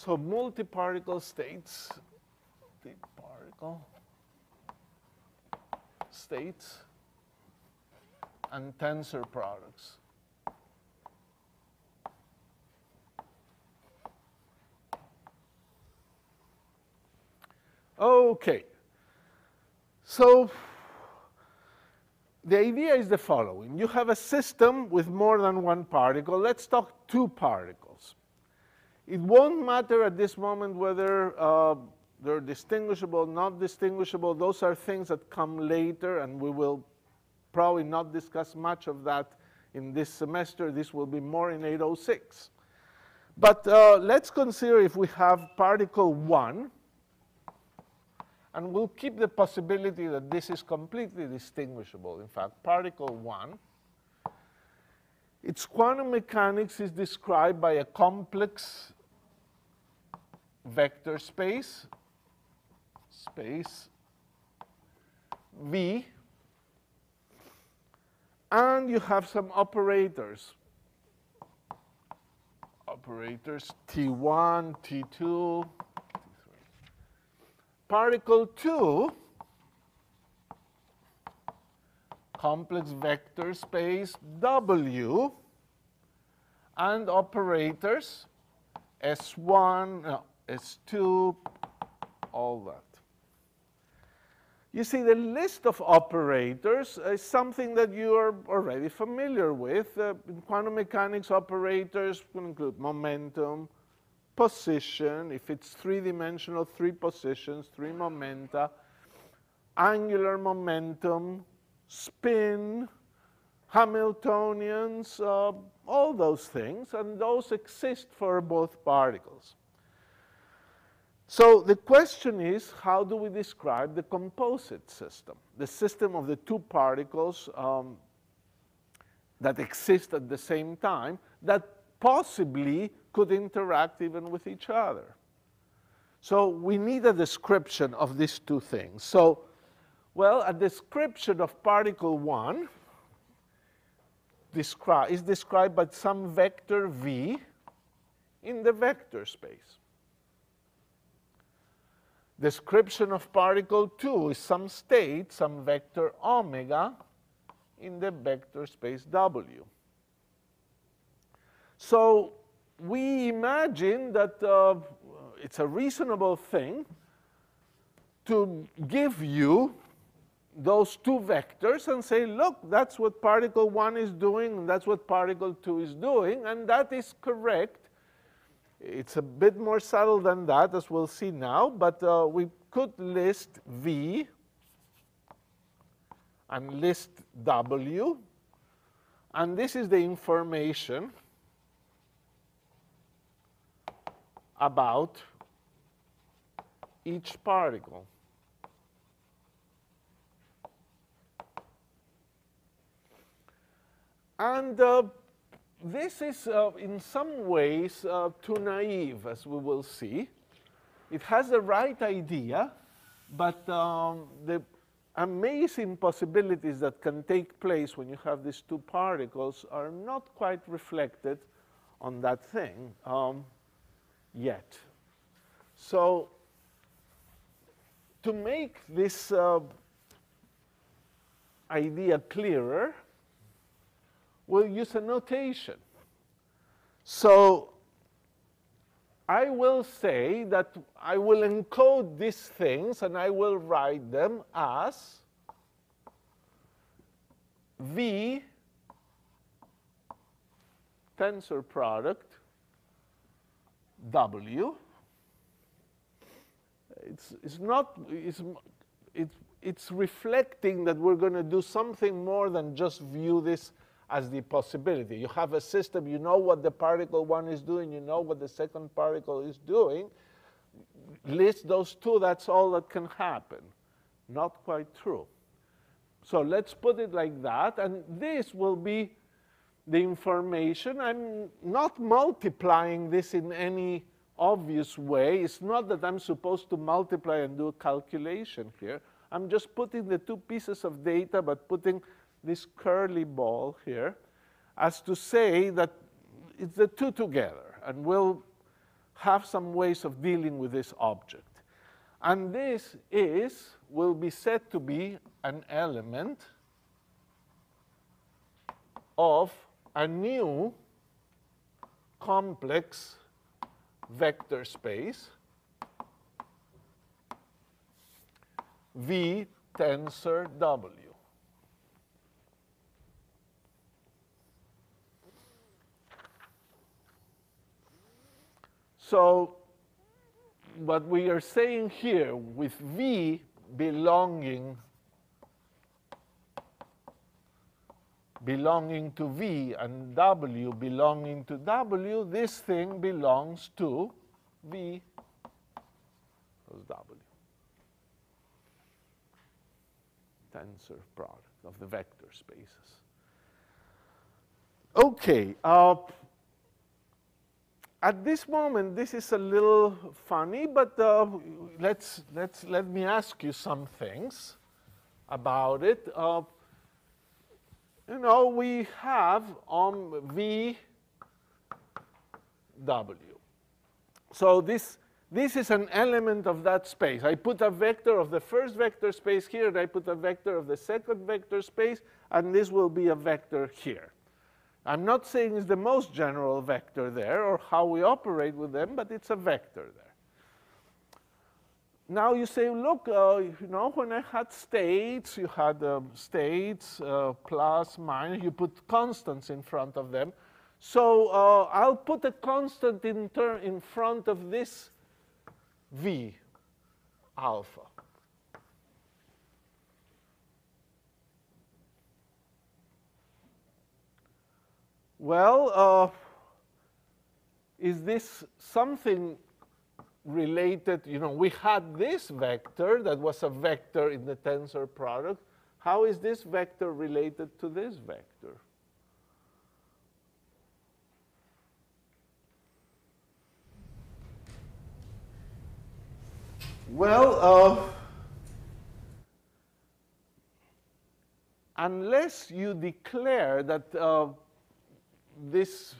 So multi-particle states, multi-particle states, and tensor products. Okay. So the idea is the following. You have a system with more than one particle. Let's talk two particles. It won't matter at this moment whether they're distinguishable, not distinguishable. Those are things that come later, and we will probably not discuss much of that in this semester. This will be more in 806. But let's consider if we have particle 1, and we'll keep the possibility that this is completely distinguishable. In fact, particle 1, its quantum mechanics is described by a complex vector space, V, and you have some operators. Operators T1, T2, particle 2, complex vector space W, and operators S1, no, S2, all that. You see, the list of operators is something that you are already familiar with. In quantum mechanics, operators will include momentum, position, if it's three-dimensional, 3 positions, 3 momenta, angular momentum, spin, Hamiltonians, all those things, and those exist for both particles. So the question is, how do we describe the composite system, the system of the two particles that exist at the same time, that possibly could interact even with each other? So we need a description of these two things. So, well, a description of particle 1 is described by some vector V in the vector space. Description of particle 2 is some state, some vector omega in the vector space W. So we imagine that it's a reasonable thing to give you those two vectors and say, look, that's what particle 1 is doing, and that's what particle 2 is doing, and that is correct. It's a bit more subtle than that, as we'll see now, but we could list V and list W, and this is the information about each particle. And this is, in some ways, too naive, as we will see. It has the right idea, but the amazing possibilities that can take place when you have these two particles are not quite reflected on that thing yet. So to make this idea clearer, we'll use a notation. So I will say that I will encode these things and I will write them as V tensor product W. It's reflecting that we're going to do something more than just view this as the possibility. You have a system, you know what the particle 1 is doing, you know what the second particle is doing. List those two, that's all that can happen. Not quite true. So let's put it like that, and this will be the information. I'm not multiplying this in any obvious way. It's not that I'm supposed to multiply and do a calculation here. I'm just putting the two pieces of data, but putting this curly ball here, as to say that it's the two together. And we'll have some ways of dealing with this object. And this will be said to be an element of a new complex vector space V tensor W. So what we are saying here with V belonging to V and W belonging to W, this thing belongs to V plus W. Tensor product of the vector spaces. Okay. At this moment, this is a little funny, but let me ask you some things about it. You know, we have V W. So this is an element of that space. I put a vector of the first vector space here, and I put a vector of the second vector space, and this will be a vector here. I'm not saying it's the most general vector there or how we operate with them, but it's a vector there. Now you say, look, you know, when I had states, you had states, plus, minus, you put constants in front of them. So I'll put a constant in front of this V alpha. Well, is this something related? You know, we had this vector that was a vector in the tensor product. How is this vector related to this vector? Well, unless you declare that these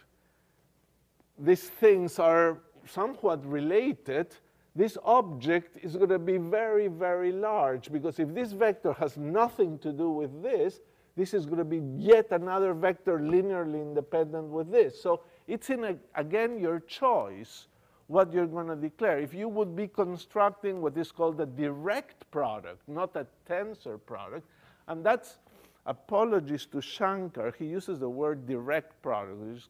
things are somewhat related, this object is going to be very, very large, because if this vector has nothing to do with this is going to be yet another vector linearly independent with this. So it's again your choice what you're going to declare. If you would be constructing what is called a direct product, not a tensor product, and that's, apologies to Shankar, he uses the word direct product, which is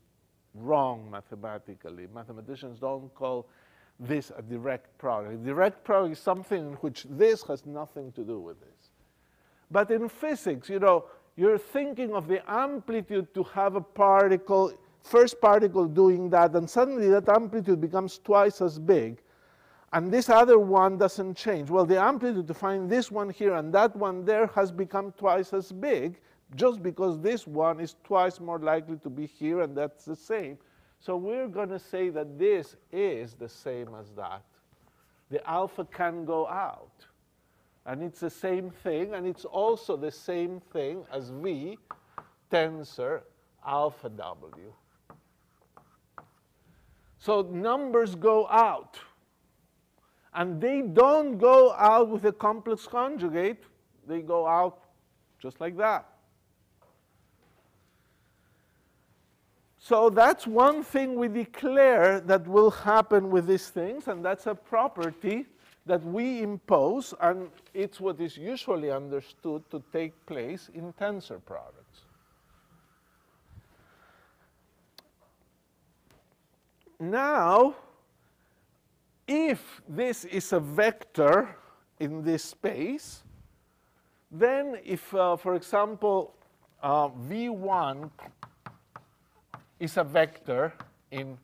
wrong mathematically. Mathematicians don't call this a direct product. A direct product is something in which this has nothing to do with this. But in physics, you know, you're thinking of the amplitude to have a particle, first particle doing that, and suddenly that amplitude becomes twice as big, and this other one doesn't change. Well, the amplitude to find this one here and that one there has become twice as big, just because this one is twice more likely to be here, and that's the same. So we're going to say that this is the same as that. The alpha can go out. And it's the same thing, and it's also the same thing as V tensor alpha W. So numbers go out. And they don't go out with a complex conjugate. They go out just like that. So that's one thing we declare that will happen with these things, and that's a property that we impose, and it's what is usually understood to take place in tensor products. Now, if this is a vector in this space, then if, for example, V1 is a vector in,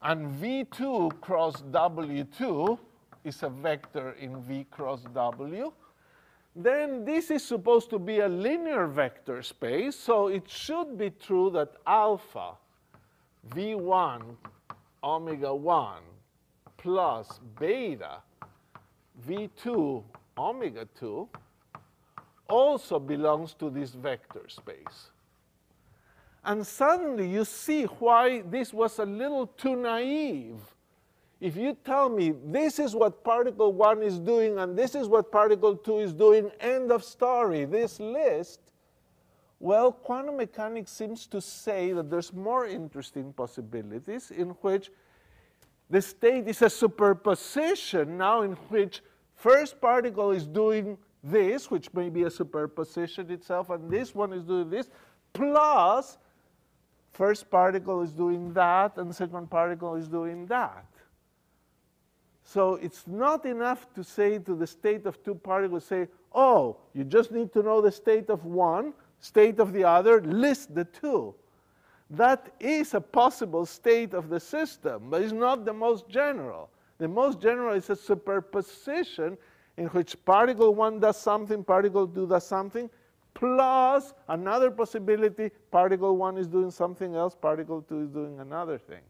and V2 cross W2 is a vector in V cross W, then this is supposed to be a linear vector space, so it should be true that alpha V1 omega 1 plus beta V2 omega 2 also belongs to this vector space. And suddenly you see why this was a little too naive. If you tell me this is what particle 1 is doing and this is what particle 2 is doing, end of story, this list, well, quantum mechanics seems to say that there's more interesting possibilities in which the state is a superposition now in which first particle is doing this, which may be a superposition itself, and this one is doing this, plus first particle is doing that, and second particle is doing that. So it's not enough to say to the state of two particles, say, oh, you just need to know the state of one, state of the other, list the two. That is a possible state of the system, but it's not the most general. The most general is a superposition in which particle 1 does something, particle 2 does something, plus another possibility, particle 1 is doing something else, particle 2 is doing another thing.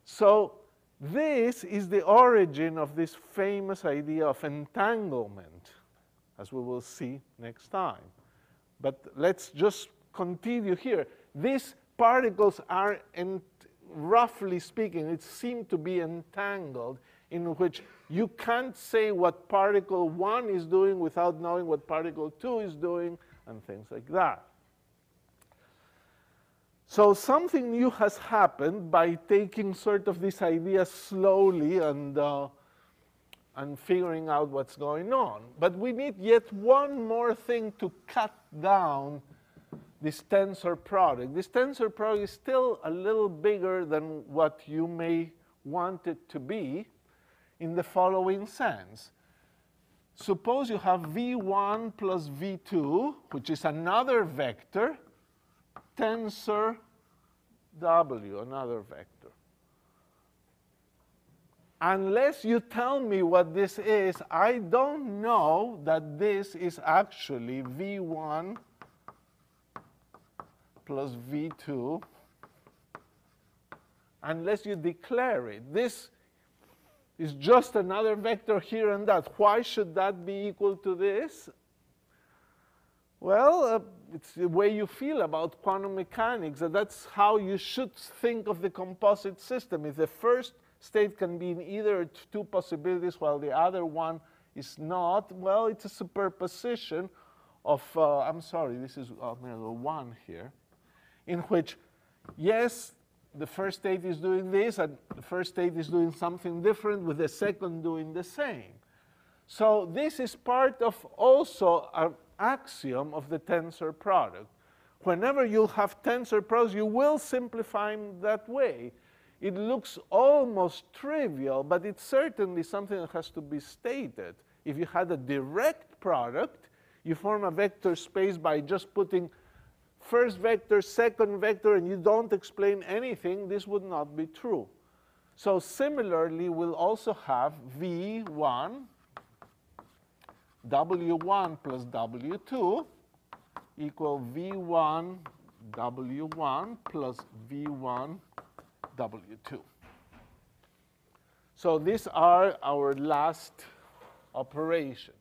So this is the origin of this famous idea of entanglement, as we will see next time. But let's just continue here. These particles are, roughly speaking, it seemed to be entangled, in which you can't say what particle 1 is doing without knowing what particle 2 is doing, and things like that. So something new has happened by taking sort of this idea slowly and figuring out what's going on. But we need yet one more thing to cut down this tensor product. This tensor product is still a little bigger than what you may want it to be in the following sense. Suppose you have v1 plus v2, which is another vector, tensor w, another vector. Unless you tell me what this is, I don't know that this is actually v1 plus v2 unless you declare it. This is just another vector here and that. Why should that be equal to this? Well, it's the way you feel about quantum mechanics. That's how you should think of the composite system. If the first state can be in either two possibilities while the other one is not, well, it's a superposition of, I'm sorry, this is 1 here, in which, yes, the first state is doing this, and the first state is doing something different with the second doing the same. So this is part of also an axiom of the tensor product. Whenever you have tensor products, you will simplify them that way. It looks almost trivial, but it's certainly something that has to be stated. If you had a direct product, you form a vector space by just putting first vector, second vector, and you don't explain anything, this would not be true. So similarly, we'll also have v1, w1 plus w2 equal v1, w1 plus v1, w2. So these are our last operations.